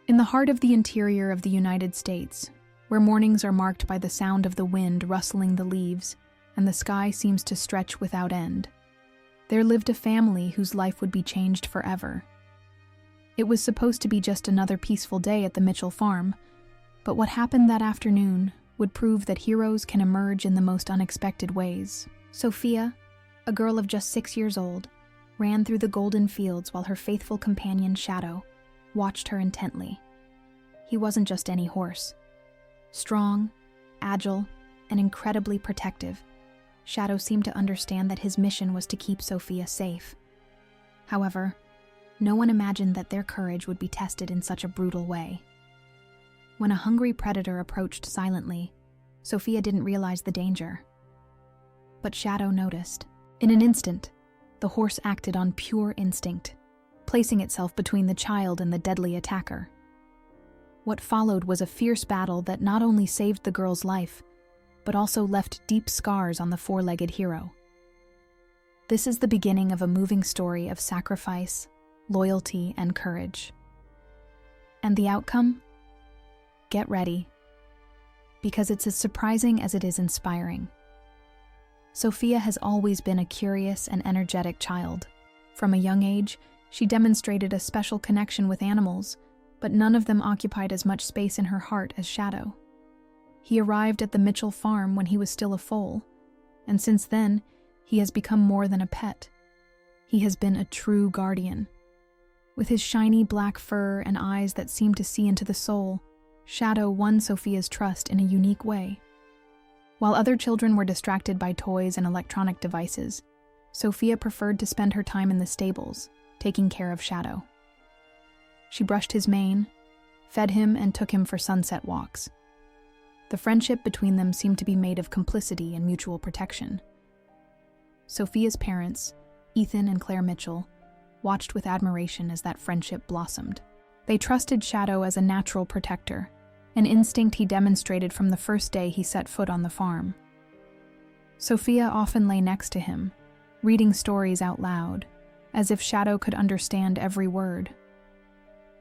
In the heart of the interior of the United States, where mornings are marked by the sound of the wind rustling the leaves and the sky seems to stretch without end, there lived a family whose life would be changed forever. It was supposed to be just another peaceful day at the Mitchell farm, but what happened that afternoon would prove that heroes can emerge in the most unexpected ways. Sophia, a girl of just 6 years old, ran through the golden fields while her faithful companion Shadow watched her intently. He wasn't just any horse. Strong, agile, and incredibly protective, Shadow seemed to understand that his mission was to keep Sophia safe. However, no one imagined that their courage would be tested in such a brutal way. When a hungry predator approached silently, Sophia didn't realize the danger. But Shadow noticed. In an instant, the horse acted on pure instinct, placing itself between the child and the deadly attacker. What followed was a fierce battle that not only saved the girl's life, but also left deep scars on the four-legged hero. This is the beginning of a moving story of sacrifice, loyalty, and courage. And the outcome? Get ready, because it's as surprising as it is inspiring. Sophia has always been a curious and energetic child. From a young age, she demonstrated a special connection with animals, but none of them occupied as much space in her heart as Shadow. He arrived at the Mitchell farm when he was still a foal, and since then, he has become more than a pet. He has been a true guardian. With his shiny black fur and eyes that seem to see into the soul, Shadow won Sophia's trust in a unique way. While other children were distracted by toys and electronic devices, Sophia preferred to spend her time in the stables, taking care of Shadow. She brushed his mane, fed him, and took him for sunset walks. The friendship between them seemed to be made of complicity and mutual protection. Sophia's parents, Ethan and Claire Mitchell, watched with admiration as that friendship blossomed. They trusted Shadow as a natural protector, an instinct he demonstrated from the first day he set foot on the farm. Sophia often lay next to him, reading stories out loud, as if Shadow could understand every word.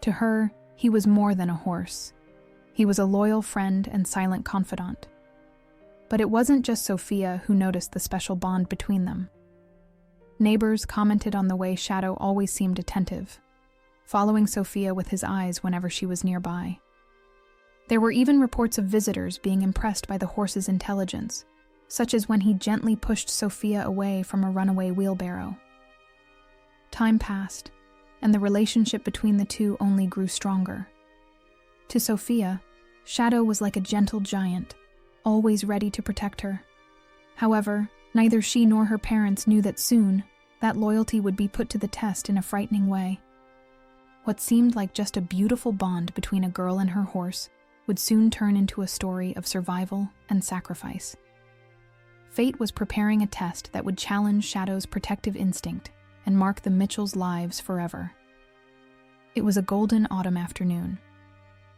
To her, he was more than a horse. He was a loyal friend and silent confidant. But it wasn't just Sophia who noticed the special bond between them. Neighbors commented on the way Shadow always seemed attentive, following Sophia with his eyes whenever she was nearby. There were even reports of visitors being impressed by the horse's intelligence, such as when he gently pushed Sophia away from a runaway wheelbarrow. Time passed, and the relationship between the two only grew stronger. To Sophia, Shadow was like a gentle giant, always ready to protect her. However, neither she nor her parents knew that soon, that loyalty would be put to the test in a frightening way. What seemed like just a beautiful bond between a girl and her horse would soon turn into a story of survival and sacrifice. Fate was preparing a test that would challenge Shadow's protective instinct and mark the Mitchells' lives forever. It was a golden autumn afternoon.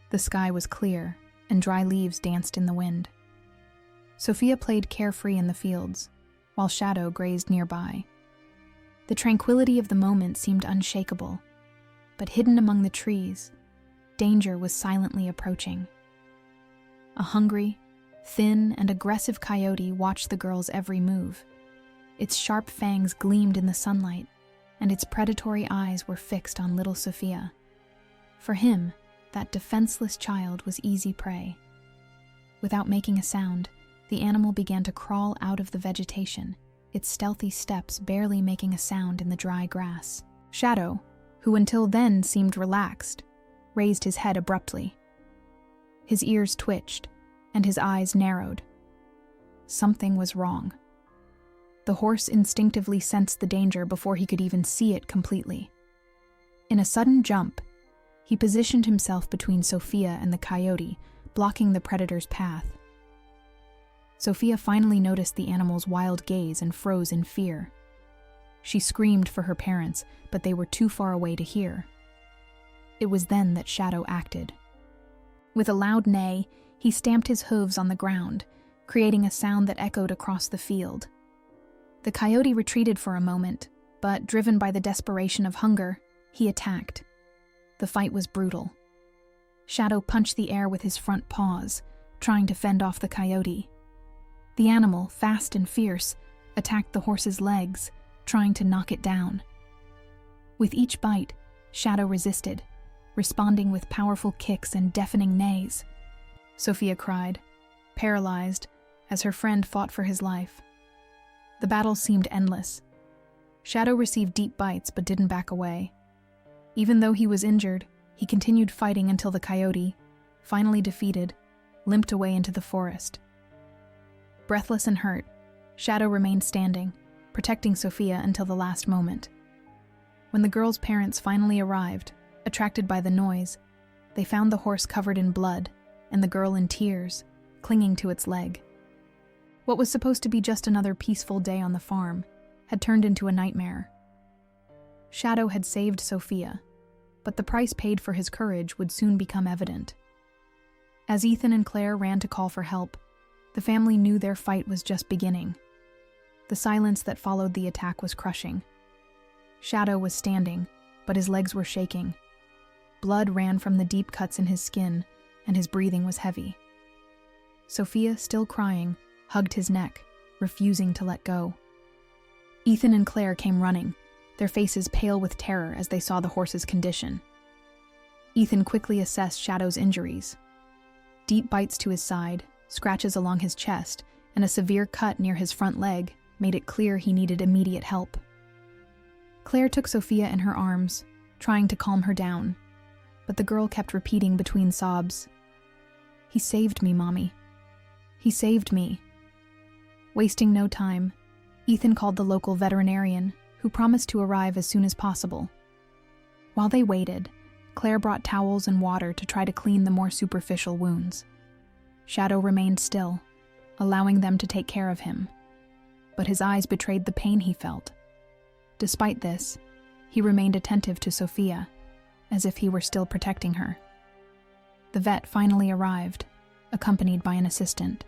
The sky was clear, and dry leaves danced in the wind. Sophia played carefree in the fields, while Shadow grazed nearby. The tranquility of the moment seemed unshakable, but hidden among the trees, danger was silently approaching. A hungry, thin, and aggressive coyote watched the girl's every move. Its sharp fangs gleamed in the sunlight, and its predatory eyes were fixed on little Sophia. For him, that defenseless child was easy prey. Without making a sound, the animal began to crawl out of the vegetation, its stealthy steps barely making a sound in the dry grass. Shadow, who until then seemed relaxed, raised his head abruptly. His ears twitched, and his eyes narrowed. Something was wrong. The horse instinctively sensed the danger before he could even see it completely. In a sudden jump, he positioned himself between Sophia and the coyote, blocking the predator's path. Sophia finally noticed the animal's wild gaze and froze in fear. She screamed for her parents, but they were too far away to hear. It was then that Shadow acted. With a loud neigh, he stamped his hooves on the ground, creating a sound that echoed across the field. The coyote retreated for a moment, but driven by the desperation of hunger, he attacked. The fight was brutal. Shadow punched the air with his front paws, trying to fend off the coyote. The animal, fast and fierce, attacked the horse's legs, trying to knock it down. With each bite, Shadow resisted, responding with powerful kicks and deafening neighs. Sophia cried, paralyzed, as her friend fought for his life. The battle seemed endless. Shadow received deep bites but didn't back away. Even though he was injured, he continued fighting until the coyote, finally defeated, limped away into the forest. Breathless and hurt, Shadow remained standing, protecting Sophia until the last moment. When the girl's parents finally arrived, attracted by the noise, they found the horse covered in blood and the girl in tears, clinging to its leg. What was supposed to be just another peaceful day on the farm had turned into a nightmare. Shadow had saved Sophia, but the price paid for his courage would soon become evident. As Ethan and Claire ran to call for help, the family knew their fight was just beginning. The silence that followed the attack was crushing. Shadow was standing, but his legs were shaking. Blood ran from the deep cuts in his skin, and his breathing was heavy. Sophia, still crying, hugged his neck, refusing to let go. Ethan and Claire came running, their faces pale with terror as they saw the horse's condition. Ethan quickly assessed Shadow's injuries. Deep bites to his side, scratches along his chest, and a severe cut near his front leg made it clear he needed immediate help. Claire took Sophia in her arms, trying to calm her down, but the girl kept repeating between sobs, "He saved me, Mommy. He saved me." Wasting no time, Ethan called the local veterinarian, who promised to arrive as soon as possible. While they waited, Claire brought towels and water to try to clean the more superficial wounds. Shadow remained still, allowing them to take care of him, but his eyes betrayed the pain he felt. Despite this, he remained attentive to Sophia, as if he were still protecting her. The vet finally arrived, accompanied by an assistant.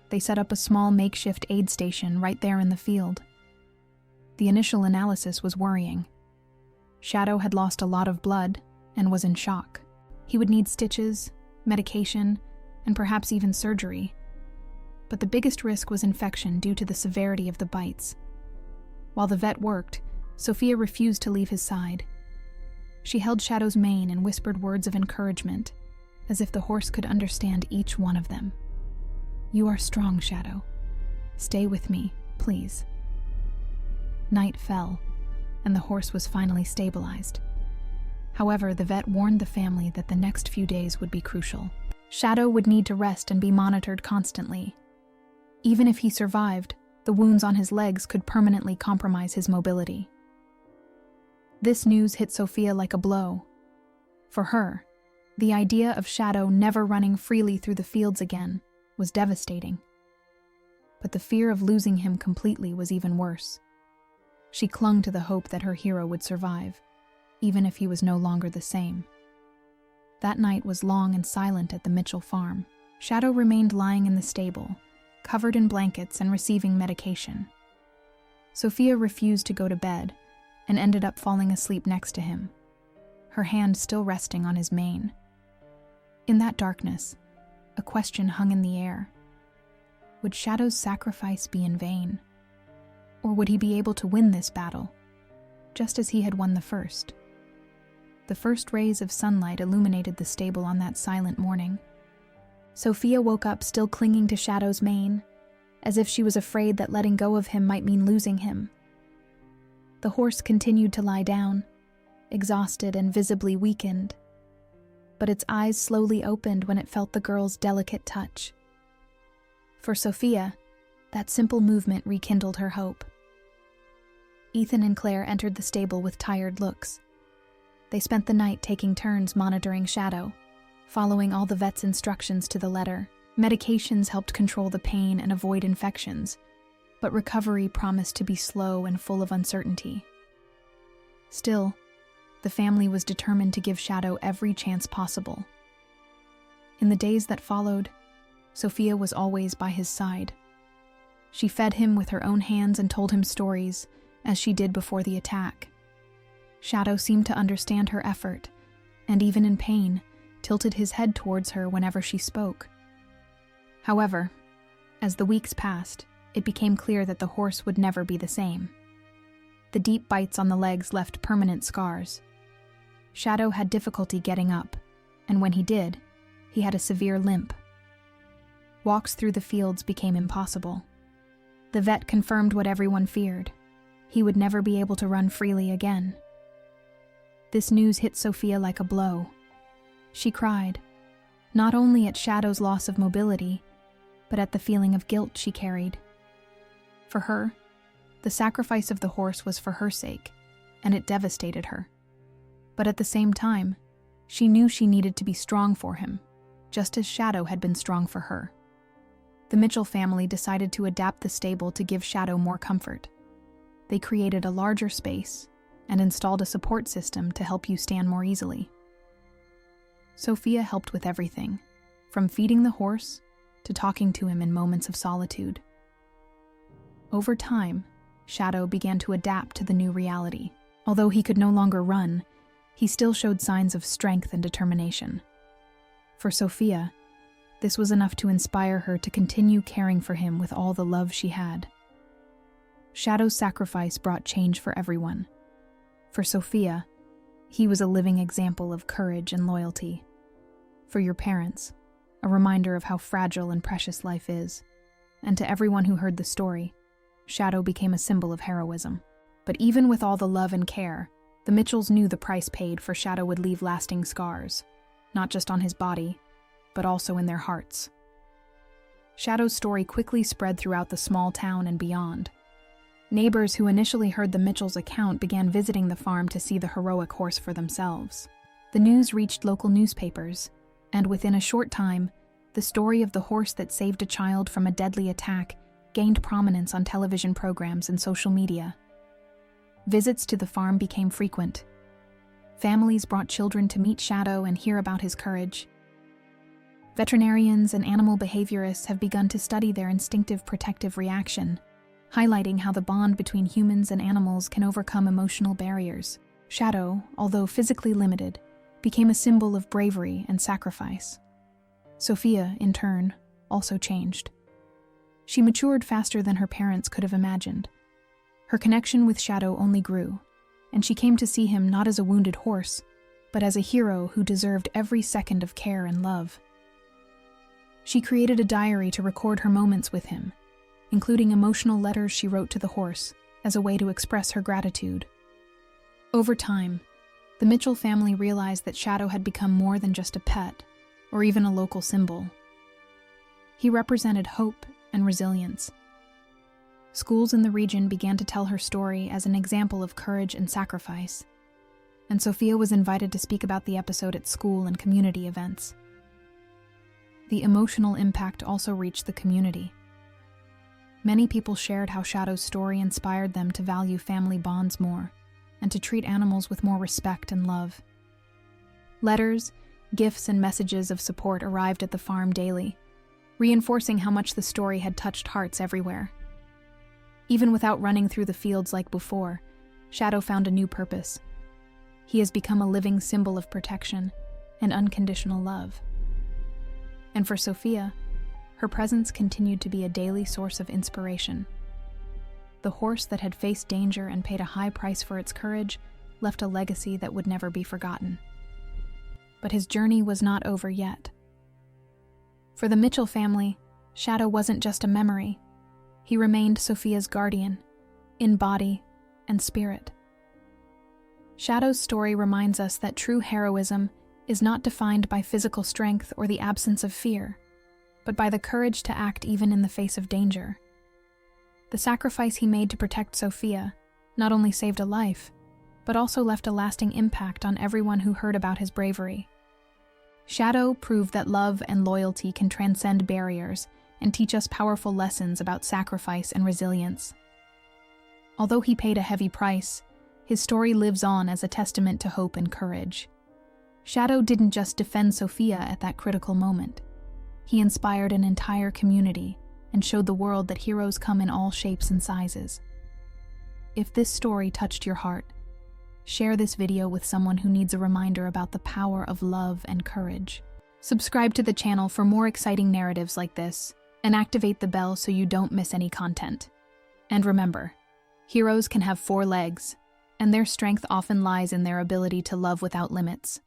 They set up a small makeshift aid station right there in the field. The initial analysis was worrying. Shadow had lost a lot of blood and was in shock. He would need stitches, medication, and perhaps even surgery. But the biggest risk was infection due to the severity of the bites. While the vet worked, Sophia refused to leave his side. She held Shadow's mane and whispered words of encouragement, as if the horse could understand each one of them. "You are strong, Shadow. Stay with me, please." Night fell, and the horse was finally stabilized. However, the vet warned the family that the next few days would be crucial. Shadow would need to rest and be monitored constantly. Even if he survived, the wounds on his legs could permanently compromise his mobility. This news hit Sophia like a blow. For her, the idea of Shadow never running freely through the fields again was devastating. But the fear of losing him completely was even worse. She clung to the hope that her hero would survive, even if he was no longer the same. That night was long and silent at the Mitchell farm. Shadow remained lying in the stable, covered in blankets and receiving medication. Sophia refused to go to bed and ended up falling asleep next to him, her hand still resting on his mane. In that darkness, a question hung in the air. Would Shadow's sacrifice be in vain? Or would he be able to win this battle, just as he had won the first? The first rays of sunlight illuminated the stable on that silent morning. Sophia woke up still clinging to Shadow's mane, as if she was afraid that letting go of him might mean losing him. The horse continued to lie down, exhausted and visibly weakened, but its eyes slowly opened when it felt the girl's delicate touch. For Sophia, that simple movement rekindled her hope. Ethan and Claire entered the stable with tired looks. They spent the night taking turns monitoring Shadow, following all the vet's instructions to the letter. Medications helped control the pain and avoid infections, but recovery promised to be slow and full of uncertainty. Still, the family was determined to give Shadow every chance possible. In the days that followed, Sophia was always by his side. She fed him with her own hands and told him stories, as she did before the attack. Shadow seemed to understand her effort, and even in pain, tilted his head towards her whenever she spoke. However, as the weeks passed, it became clear that the horse would never be the same. The deep bites on the legs left permanent scars. Shadow had difficulty getting up, and when he did, he had a severe limp. Walks through the fields became impossible. The vet confirmed what everyone feared. He would never be able to run freely again. This news hit Sophia like a blow. She cried, not only at Shadow's loss of mobility, but at the feeling of guilt she carried. For her, the sacrifice of the horse was for her sake, and it devastated her. But at the same time, she knew she needed to be strong for him, just as Shadow had been strong for her. The Mitchell family decided to adapt the stable to give Shadow more comfort. They created a larger space and installed a support system to help you stand more easily. Sophia helped with everything, from feeding the horse to talking to him in moments of solitude. Over time, Shadow began to adapt to the new reality. Although he could no longer run, he still showed signs of strength and determination. For Sophia, this was enough to inspire her to continue caring for him with all the love she had. Shadow's sacrifice brought change for everyone. For Sophia, he was a living example of courage and loyalty. For your parents, a reminder of how fragile and precious life is. And to everyone who heard the story, Shadow became a symbol of heroism. But even with all the love and care, the Mitchells knew the price paid for Shadow would leave lasting scars, not just on his body, but also in their hearts. Shadow's story quickly spread throughout the small town and beyond. Neighbors who initially heard the Mitchells' account began visiting the farm to see the heroic horse for themselves. The news reached local newspapers, and within a short time, the story of the horse that saved a child from a deadly attack gained prominence on television programs and social media. Visits to the farm became frequent. Families brought children to meet Shadow and hear about his courage. Veterinarians and animal behaviorists have begun to study their instinctive protective reaction, highlighting how the bond between humans and animals can overcome emotional barriers. Shadow, although physically limited, became a symbol of bravery and sacrifice. Sophia, in turn, also changed. She matured faster than her parents could have imagined. Her connection with Shadow only grew, and she came to see him not as a wounded horse, but as a hero who deserved every second of care and love. She created a diary to record her moments with him, including emotional letters she wrote to the horse as a way to express her gratitude. Over time, the Mitchell family realized that Shadow had become more than just a pet, or even a local symbol. He represented hope and resilience. Schools in the region began to tell her story as an example of courage and sacrifice, and Sophia was invited to speak about the episode at school and community events. The emotional impact also reached the community. Many people shared how Shadow's story inspired them to value family bonds more and to treat animals with more respect and love. Letters, gifts, and messages of support arrived at the farm daily, reinforcing how much the story had touched hearts everywhere. Even without running through the fields like before, Shadow found a new purpose. He has become a living symbol of protection and unconditional love. And for Sophia, her presence continued to be a daily source of inspiration. The horse that had faced danger and paid a high price for its courage left a legacy that would never be forgotten. But his journey was not over yet. For the Mitchell family, Shadow wasn't just a memory. He remained Sophia's guardian, in body and spirit. Shadow's story reminds us that true heroism is not defined by physical strength or the absence of fear, but by the courage to act even in the face of danger. The sacrifice he made to protect Sophia not only saved a life, but also left a lasting impact on everyone who heard about his bravery. Shadow proved that love and loyalty can transcend barriers and teach us powerful lessons about sacrifice and resilience. Although he paid a heavy price, his story lives on as a testament to hope and courage. Shadow didn't just defend Sophia at that critical moment. He inspired an entire community and showed the world that heroes come in all shapes and sizes. If this story touched your heart, Share this video with someone who needs a reminder about the power of love and courage. Subscribe to the channel for more exciting narratives like this, and activate the bell so you don't miss any content. And remember, heroes can have 4 legs, and their strength often lies in their ability to love without limits.